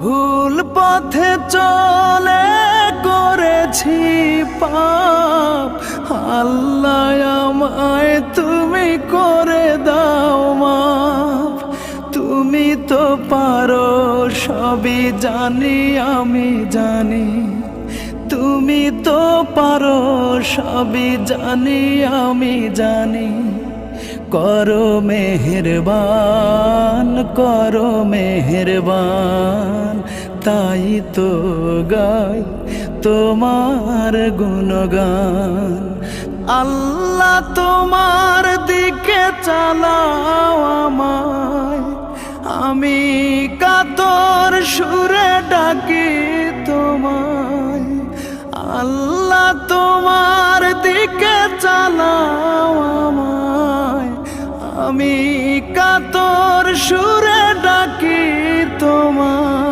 ভুল পথে চলে করেছি পাপ, আল্লাহ আমায় তুমি করে দাও মাফ। তুমি তো পারো সবই জানি আমি জানি, তুমি তো পারো সবই জানি আমি জানি। করো মেহেরবান, করো মেহেরবান, তাই তো গাই তোমার গুণগান। আল্লাহ তোমার দিকে চালাও আমায়, আমি কাতর সুরে ডাকি তোমায়। আল্লাহ তোমার দিকে চালাও আমায়, আমি কাতর সুরে ডাকি তোমায়।